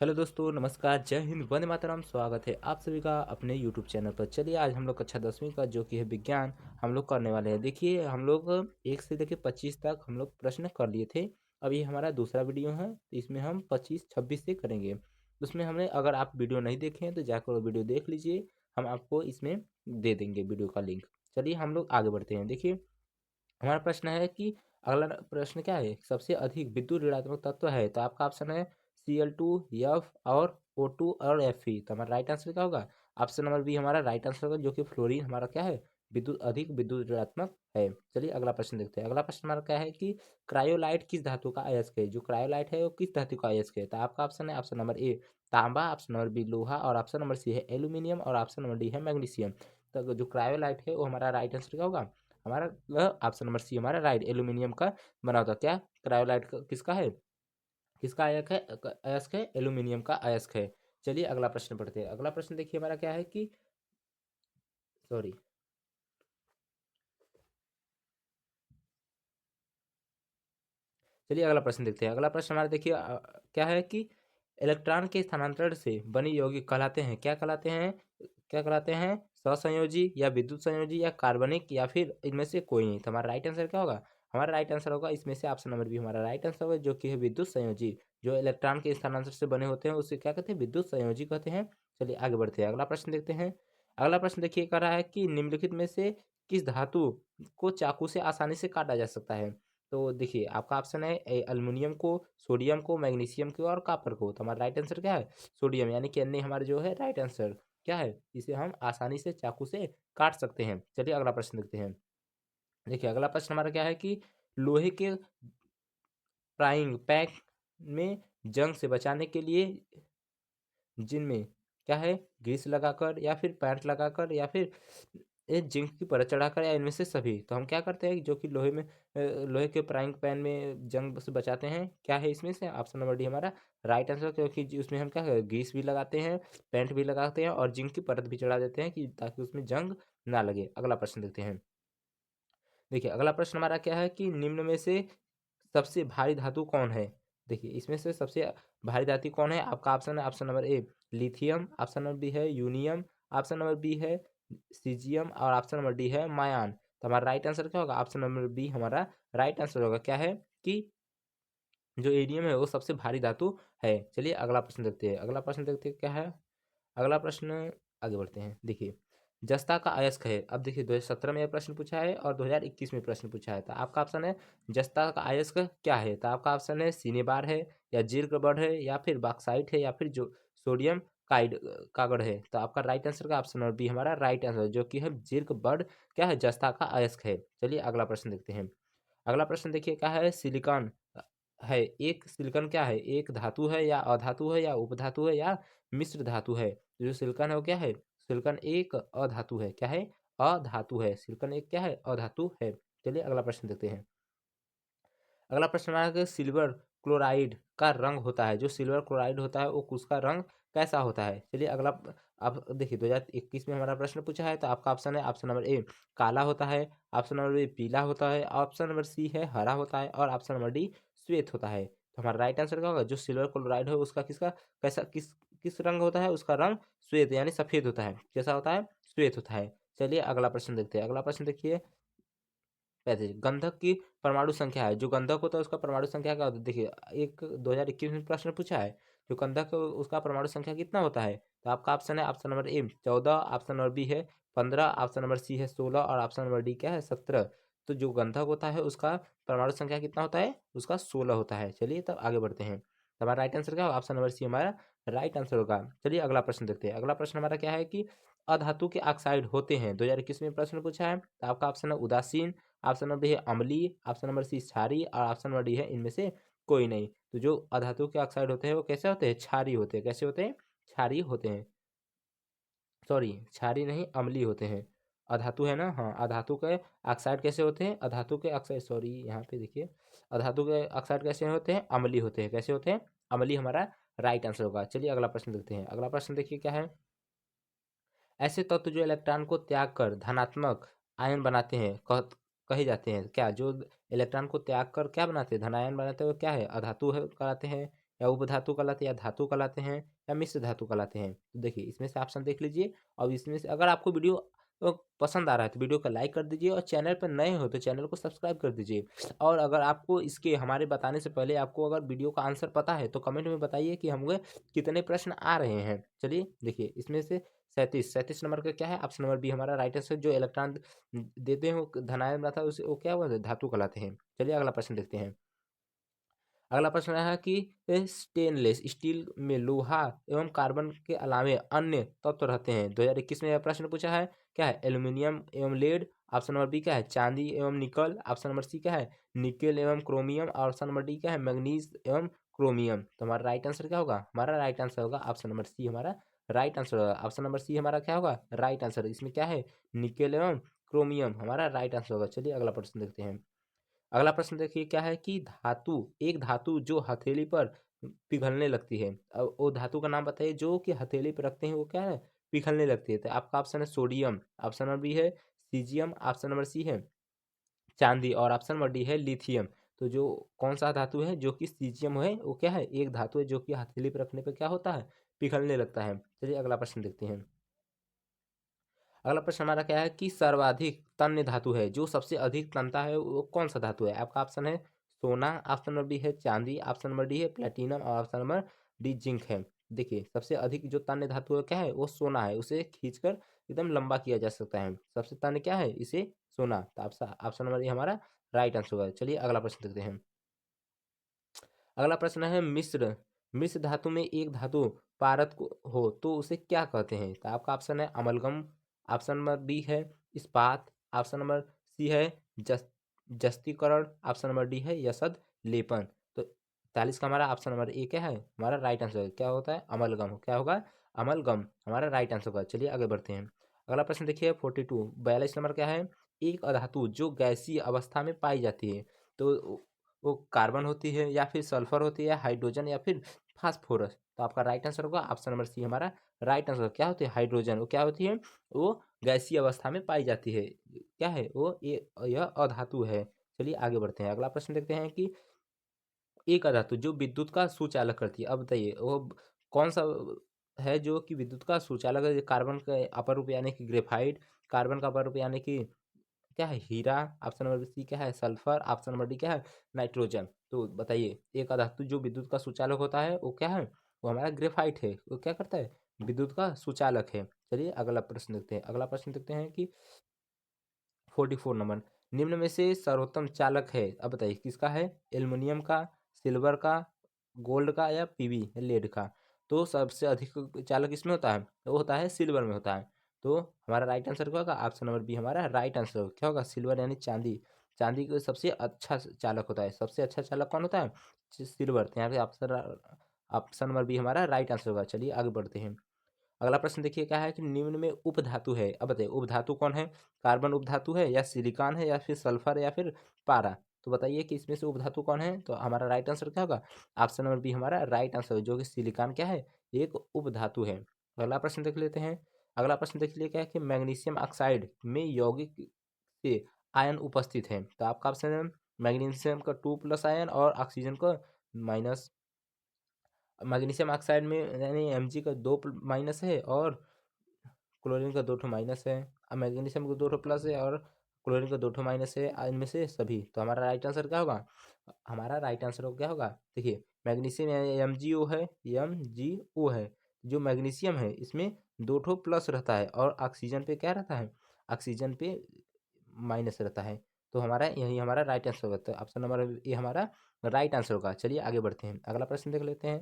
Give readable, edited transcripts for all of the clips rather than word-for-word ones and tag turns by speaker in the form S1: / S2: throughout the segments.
S1: Hello दोस्तों, नमस्कार, जय हिंद, वंदे मातरम। स्वागत है आप सभी का अपने यूट्यूब चैनल पर। चलिए आज हम लोग कक्षा 10वीं का जो कि है विज्ञान हम लोग करने वाले हैं। देखिए हम लोग 1 से लेकर 25 तक हम लोग प्रश्न कर लिए थे। अब ये हमारा दूसरा वीडियो है, तो इसमें हम 25-26 से करेंगे। उसमें हमने, अगर आप वीडियो नहीं देखे हैं तो जाकर वो वीडियो देख लीजिए, हम आपको इसमें दे देंगे वीडियो का लिंक। चलिए हम लोग आगे बढ़ते हैं। देखिए हमारा प्रश्न है कि अगला प्रश्न क्या है, सबसे अधिक विद्युत ऋणात्मक तत्व है। तो आपका ऑप्शन है Cl2, F और O2 और Fe। तो हमारा राइट आंसर क्या होगा? ऑप्शन नंबर बी हमारा राइट आंसर होगा, जो कि फ्लोरीन हमारा क्या है, विद्युत अधिक विद्युत ऋणात्मक है। चलिए अगला प्रश्न देखते हैं। अगला प्रश्न हमारा क्या है कि क्रायोलाइट किस धातु का अयस्क है। जो क्रायोलाइट है वो किस धातु का अयस्क है? तो आपका ऑप्शन है ऑप्शन नंबर ए तांबा, ऑप्शन नंबर बी लोहा और ऑप्शन नंबर सी है एल्यूमिनियम और ऑप्शन नंबर डी है मैग्नीशियम। तो जो क्रायोलाइट है वो हमारा राइट आंसर क्या होगा? हमारा ऑप्शन नंबर सी हमारा राइट एल्यूमिनियम का बना होता है। क्या क्रायोलाइट किसका है, किसका अयस्क है? एल्यूमिनियम का अयस्क है। चलिए अगला प्रश्न पढ़ते हैं। अगला प्रश्न देखिए हमारा क्या है कि सॉरी चलिए अगला प्रश्न देखते हैं। अगला प्रश्न हमारा देखिए क्या है कि इलेक्ट्रॉन के स्थानांतरण से बनी यौगिक कहलाते हैं, क्या कहलाते हैं? क्या कहलाते हैं? सहसंयोजी या विद्युत संयोजी या कार्बनिक या फिर इनमें से कोई नहीं। तो हमारा राइट आंसर क्या होगा? हमारा राइट आंसर होगा इसमें से ऑप्शन नंबर बी हमारा राइट आंसर होगा, जो कि है विद्युत संयोजी। जो इलेक्ट्रॉन के स्थानांतरण से बने होते हैं उसे क्या कहते हैं? विद्युत संयोजी कहते हैं। चलिए आगे बढ़ते हैं, अगला प्रश्न देखते हैं। अगला प्रश्न देखिए कह रहा है कि निम्नलिखित में से किस धातु को चाकू से आसानी से काटा जा सकता है। तो देखिए आपका ऑप्शन है अल्युमिनियम को, सोडियम को, मैग्नीशियम को और कॉपर को। तो हमारा राइट आंसर क्या है? सोडियम, यानी कि अन्य हमारा जो है राइट आंसर क्या है, इसे हम आसानी से चाकू से काट सकते हैं। चलिए अगला प्रश्न देखते हैं। देखिए अगला प्रश्न हमारा क्या है कि लोहे के फ्राइंग पैन में जंग से बचाने के लिए जिनमें क्या है, ग्रीस लगाकर या फिर पैंट लगाकर या फिर जिंक की परत चढ़ाकर या इनमें से सभी। तो हम क्या करते हैं जो कि लोहे में लोहे के फ्राइंग पैन में जंग से बचाते हैं, क्या है इसमें से? ऑप्शन नंबर डी हमारा राइट आंसर, क्योंकि उसमें हम क्या है, ग्रीस भी लगाते हैं, पैंट भी लगाते हैं और जिंक की परत भी चढ़ा देते हैं कि ताकि उसमें जंग ना लगे। अगला प्रश्न देखते हैं। देखिए अगला प्रश्न हमारा क्या है कि निम्न में से सबसे भारी धातु कौन है? देखिए इसमें से सबसे भारी धातु कौन है? आपका ऑप्शन है option number A lithium, option number B है यूनियम, ऑप्शन नंबर बी है सीजियम और ऑप्शन नंबर डी है मायान। तो हमारा राइट आंसर क्या होगा? ऑप्शन नंबर बी हमारा राइट आंसर होगा। क्या है कि जो एरियम है वो सबसे भारी धातु है। चलिए अगला प्रश्न देखते हैं। अगला प्रश्न देखते हैं क्या है। अगला प्रश्न आगे बढ़ते हैं। देखिए जस्ता का अयस्क है। अब देखिए 2017 में यह प्रश्न पूछा है और 2021 में प्रश्न पूछा है। तो आपका ऑप्शन है जस्ता का अयस्क क्या है? तो आपका ऑप्शन है सिनेबार है या जिर्क बर्ड है या फिर बॉक्साइट है या फिर जो सोडियम काइड कागड़ है। तो आपका राइट आंसर का ऑप्शन नंबर बी हमारा राइट आंसर, जो कि है जिर्क बर्ड क्या है, जस्ता का अयस्क है। चलिए अगला प्रश्न देखते हैं। अगला प्रश्न देखिए क्या है, सिलिकॉन है एक सिलिकॉन क्या है, एक धातु है या अधातु है या उपधातु है या मिश्र धातु है? तो जो सिलिकॉन है वो क्या है? सिलिकॉन एक अधातु है। क्या है? अधातु है। सिलिकॉन एक क्या है? अधातु है। चलिए अगला प्रश्न देखते हैं। अगला प्रश्न हमारा है सिल्वर क्लोराइड का रंग होता है, जो सिल्वर क्लोराइड होता है वो उसका रंग कैसा होता है? चलिए अगला अब देखिए 2021 में हमारा प्रश्न पूछा है। तो आपका ऑप्शन है ऑप्शन नंबर ए काला होता है, ऑप्शन नंबर बी पीला होता है, ऑप्शन नंबर सी है हरा होता है और ऑप्शन नंबर डी श्वेत होता है। तो हमारा राइट आंसर क्या होगा? जो सिल्वर क्लोराइड है उसका किसका कैसा किस रंग होता है? उसका रंग श्वेत यानी सफेद होता है। कैसा होता है? श्वेत होता है। चलिए अगला प्रश्न देखते हैं। अगला प्रश्न देखिए पैसे गंधक की परमाणु संख्या है। जो गंधक होता है उसका परमाणु संख्या क्या होता है? देखिए एक 2021 में प्रश्न पूछा है, जो गंधक है उसका परमाणु संख्या कितना होता है? तो आपका ऑप्शन है option number A 14, option number B है 15, ऑप्शन नंबर सी है 16 और ऑप्शन नंबर डी क्या है 17। तो जो गंधक होता है उसका परमाणु संख्या कितना होता है? उसका 16 होता है। चलिए तब आगे बढ़ते हैं। तो हमारा राइट आंसर क्या होगा? ऑप्शन नंबर सी हमारा राइट आंसर होगा। चलिए अगला प्रश्न देखते हैं। अगला प्रश्न हमारा क्या है कि अधातु के ऑक्साइड होते हैं, 2021 में प्रश्न पूछा है। तो आपका ऑप्शन है उदासीन, ऑप्शन नंबर बी है अम्लीय, ऑप्शन नंबर सी क्षारीय और ऑप्शन नंबर डी है इनमें से कोई नहीं। तो जो अधातु के ऑक्साइड होते हैं वो कैसे होते हैं? क्षारीय होते हैं। कैसे होते हैं? क्षारीय होते हैं। सॉरी क्षारीय नहीं, अम्लीय होते हैं। अधातु है ना, हाँ अधातु के ऑक्साइड कैसे होते हैं? अधातु के ऑक्साइड, सॉरी यहाँ पे देखिए, अधातु के ऑक्साइड कैसे होते हैं? अम्लीय होते हैं। कैसे होते हैं? अम्लीय हमारा राइट आंसर होगा। चलिए अगला प्रश्न देखते हैं। अगला प्रश्न देखिए क्या है, ऐसे तत्व जो इलेक्ट्रॉन को त्याग कर धनात्मक आयन बनाते हैं कहे जाते हैं क्या? जो इलेक्ट्रॉन को त्याग कर क्या बनाते हैं, धनायन बनाते हैं, वो क्या है? अधातु है कहलाते हैं या उपधातु कहलाते हैं, या धातु कहलाते हैं, या मिश्र धातु कहलाते हैं। तो देखिए इसमें से ऑप्शन देख लीजिए, और इसमें से अगर आपको वीडियो पसंद आ रहा है तो वीडियो को लाइक कर दीजिए, और चैनल पर नए हो तो चैनल को सब्सक्राइब कर दीजिए। और अगर आपको इसके हमारे बताने से पहले आपको अगर वीडियो का आंसर पता है तो कमेंट में बताइए कि हमें कितने प्रश्न आ रहे हैं। चलिए देखिए इसमें से 37 नंबर का क्या है, ऑप्शन नंबर बी हमारा राइट आंसर। जो इलेक्ट्रॉन देते हैं वो धनायन रहता है, उसे वो क्या हुआ, धातु कहलाते हैं। चलिए अगला प्रश्न देखते हैं। अगला प्रश्न है कि स्टेनलेस स्टील में लोहा एवं कार्बन के अलावे अन्य तत्व रहते हैं। 2021 में यह प्रश्न पूछा है। क्या है, एल्यूमिनियम एवं लेड। ऑप्शन नंबर बी क्या है, चांदी एवं निकल। ऑप्शन नंबर सी क्या है, निकेल एवं क्रोमियम। ऑप्शन नंबर डी क्या है, मैग्नीज एवं क्रोमियम। तो हमारा राइट आंसर क्या होगा, हमारा राइट आंसर होगा ऑप्शन नंबर सी हमारा राइट आंसर होगा। ऑप्शन नंबर सी हमारा क्या होगा, राइट आंसर। इसमें क्या है, निकेल एवं क्रोमियम हमारा राइट आंसर होगा। चलिए अगला प्रश्न देखते हैं। अगला प्रश्न देखिए क्या है कि एक धातु जो हथेली पर पिघलने लगती है। अब वो धातु का नाम बताइए जो कि हथेली पर रखते हैं वो क्या है, पिघलने लगती है। तो आपका ऑप्शन है सोडियम, ऑप्शन नंबर बी है सीजियम, ऑप्शन नंबर सी है चांदी, और ऑप्शन नंबर डी है लिथियम। तो जो कौन सा धातु है जो कि सीजियम है, वो क्या है, एक धातु है जो कि हथेली पर रखने पर क्या होता है, पिघलने लगता है। चलिए अगला प्रश्न देखते हैं। अगला प्रश्न हमारा क्या है कि सर्वाधिक तन्य धातु है, जो सबसे अधिक तनता है वो कौन सा धातु है। आपका ऑप्शन है सोना, ऑप्शन नंबर बी है चांदी, ऑप्शन नंबर डी है प्लेटिनम, और ऑप्शन नंबर डी जिंक है। देखिए सबसे अधिक जो तन्य धातु है क्या है, वो सोना है। उसे खींचकर एकदम लंबा किया जा सकता है। सबसे तन्य क्या है, इसे सोना। तो ऑप्शन नंबर ए हमारा राइट आंसर होगा। चलिए अगला प्रश्न देखते हैं। अगला प्रश्न है मिश्र मिश्र धातु में एक धातु पारद हो तो उसे क्या कहते हैं। तो आपका ऑप्शन है अमलगम, ऑप्शन नंबर बी है इस्पात, ऑप्शन नंबर सी है जस जस्तीकरण, ऑप्शन नंबर डी है यसद लेपन। तो 40 का हमारा ऑप्शन नंबर ए क्या है, हमारा राइट आंसर क्या होता है, अमलगम। क्या होगा, अमलगम हमारा राइट आंसर होगा। चलिए आगे बढ़ते हैं। अगला प्रश्न देखिए 42 नंबर क्या है, एक अधातु जो गैसीय अवस्था में पाई जाती है। तो वो कार्बन होती है, या फिर सल्फर होती है, हाइड्रोजन, या फिर फास्फोरस। तो आपका राइट आंसर होगा ऑप्शन नंबर सी हमारा राइट आंसर। क्या होती है, हाइड्रोजन। वो क्या होती है, वो गैसीय अवस्था में पाई जाती है। क्या है वो, ये यह अधातु है। चलिए आगे बढ़ते हैं। अगला प्रश्न देखते हैं कि एक अधातु जो विद्युत का सुचालक करती है। अब बताइए वो कौन सा है जो कि विद्युत का सुचालक है। कार्बन का अपर रूप यानी कि ग्रेफाइट, कार्बन का अपर रूप यानी कि क्या है, हीरा, ऑप्शन नंबर सी क्या है, सल्फर, ऑप्शन नंबर डी क्या है, नाइट्रोजन। तो बताइए एक धातु जो विद्युत का सुचालक होता है वो क्या है, वो हमारा ग्रेफाइट है। वो क्या करता है, विद्युत का सुचालक है। चलिए अगला प्रश्न देखते हैं। अगला प्रश्न देखते हैं कि 44 नंबर, निम्न में से सर्वोत्तम चालक है। अब बताइए किसका है, एल्युमिनियम का, सिल्वर का, गोल्ड का, या पीवी लेड का। तो सबसे अधिक चालक इसमें होता है, वो होता है सिल्वर में होता है। तो हमारा राइट आंसर क्या होगा, ऑप्शन नंबर बी हमारा राइट आंसर होगा। क्या होगा, सिल्वर यानी चांदी। चांदी का सबसे अच्छा चालक होता है। सबसे अच्छा चालक कौन होता है, सिल्वर। तो यहाँ पे ऑप्शन ऑप्शन नंबर बी हमारा राइट आंसर होगा। चलिए आगे बढ़ते हैं। अगला प्रश्न देखिए क्या है कि निम्न में उपधातु है। अब बताइए उपधातु कौन है, कार्बन उपधातु है, या सिलिकॉन है, या फिर सल्फर, या फिर पारा। तो बताइए कि इसमें से उपधातु कौन है। तो हमारा राइट आंसर क्या होगा, ऑप्शन नंबर बी हमारा राइट आंसर है, जो कि सिलिकॉन क्या है, एक उपधातु है। अगला प्रश्न देख लेते हैं। अगला प्रश्न देख लिए क्या है कि मैग्नीशियम ऑक्साइड में यौगिक से आयन उपस्थित है। तो आपका ऑप्शन है मैग्नीशियम का 2+ आयन और ऑक्सीजन का माइनस। मैग्नीशियम ऑक्साइड में यानी Mg का 2 माइनस है, और क्लोरीन का 2 माइनस है। अब मैग्नीशियम का 2 प्लस है, और क्लोरीन का 2 माइनस है, इनमें से सभी। तो हमारा राइट आंसर क्या होगा, हमारा राइट आंसर क्या होगा, देखिए मैग्नीशियम MgO है, MgO है। जो मैग्नीशियम है इसमें 2 प्लस रहता है, और ऑक्सीजन पे क्या रहता है, ऑक्सीजन पे माइनस रहता है। तो हमारा यही हमारा राइट आंसर होगा। तो ऑप्शन नंबर ये हमारा राइट आंसर होगा। चलिए आगे बढ़ते हैं। अगला प्रश्न देख लेते हैं।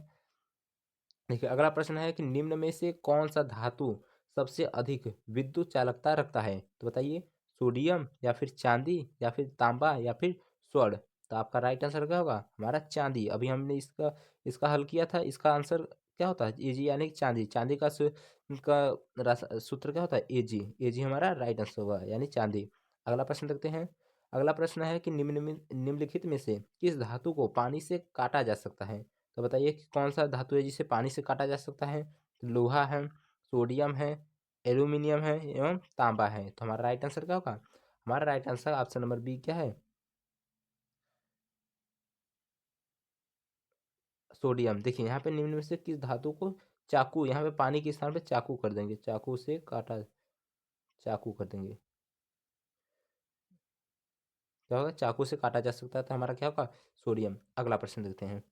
S1: देखिए अगला प्रश्न है कि निम्न में से कौन सा धातु सबसे अधिक विद्युत चालकता रखता है। तो बताइए सोडियम, या फिर चांदी, या फिर तांबा, या फिर स्वर्ण। तो आपका राइट आंसर क्या होगा, हमारा चांदी। अभी हमने इसका इसका हल किया था। इसका आंसर क्या होता है, एजी यानी कि चांदी। चांदी का सूत्र क्या होता है, एजी। एजी हमारा राइट आंसर होगा यानी चांदी। अगला प्रश्न देखते हैं। अगला प्रश्न है कि निम्नलिखित में से किस धातु को पानी से काटा जा सकता है। तो बताइए कि कौन सा धातु है जिसे पानी से काटा जा सकता है। तो लोहा है, सोडियम है, एल्यूमिनियम है, एवं तांबा है। तो हमारा राइट आंसर क्या होगा, हमारा right answer option number B क्या है, सोडियम। देखिए यहाँ पे निम्न में से किस धातु को चाकू, यहाँ पे पानी के स्थान पे चाकू कर देंगे, चाकू से काटा, चाकू कर देंगे, क्या होगा, चाकू से काटा जा सकता है, तो हमारा क्या होगा, सोडियम। अगला प्रश्न देखते हैं।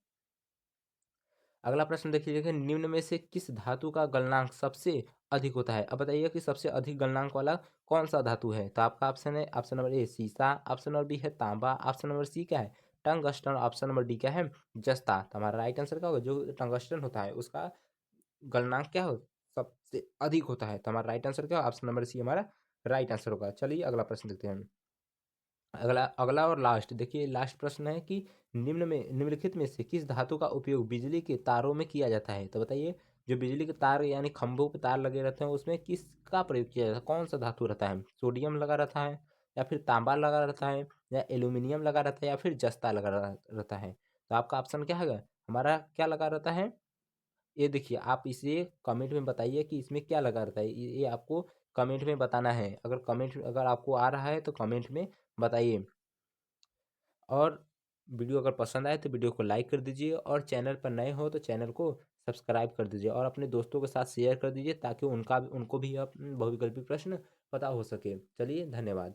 S1: अगला प्रश्न देखिए, निम्न में से किस धातु का गलनांक सबसे अधिक होता है। अब बताइए कि सबसे अधिक गलनांक वाला कौन सा धातु है। तो आपका ऑप्शन है, ऑप्शन नंबर ए सीसा, ऑप्शन नंबर बी है तांबा, ऑप्शन नंबर सी क्या है, टंगस्टन, ऑप्शन नंबर डी क्या है, जस्ता। तो हमारा राइट आंसर क्या होगा, जो टंगस्टन होता है उसका गलनांक क्या हो, सबसे अधिक होता है। तो हमारा राइट आंसर क्या होगा, ऑप्शन नंबर सी हमारा राइट आंसर होगा। चलिए अगला प्रश्न देखते हैं। अगला अगला और लास्ट देखिए, लास्ट प्रश्न है कि निम्न में निम्नलिखित में से किस धातु का उपयोग बिजली के तारों में किया जाता है। तो बताइए, जो बिजली के तार यानी खंभों पे तार लगे रहते हैं उसमें किसका प्रयोग किया जाता है, कौन सा धातु रहता है, सोडियम लगा रहता है, या फिर तांबा लगा रहता है, या एल्यूमिनियम लगा रहता है, या फिर जस्ता लगा रहता है। तो आपका ऑप्शन क्या है, हमारा क्या लगा रहता है, ये देखिए आप इसे कमेंट में बताइए कि इसमें क्या लगा रहता है, ये आपको कमेंट में बताना है। अगर कमेंट अगर आपको आ रहा है तो कमेंट में बताइए। और वीडियो अगर पसंद आए तो वीडियो को लाइक कर दीजिए, और चैनल पर नए हो तो चैनल को सब्सक्राइब कर दीजिए, और अपने दोस्तों के साथ शेयर कर दीजिए ताकि उनको भी अब बहुविकल्पी प्रश्न पता हो सके। चलिए धन्यवाद।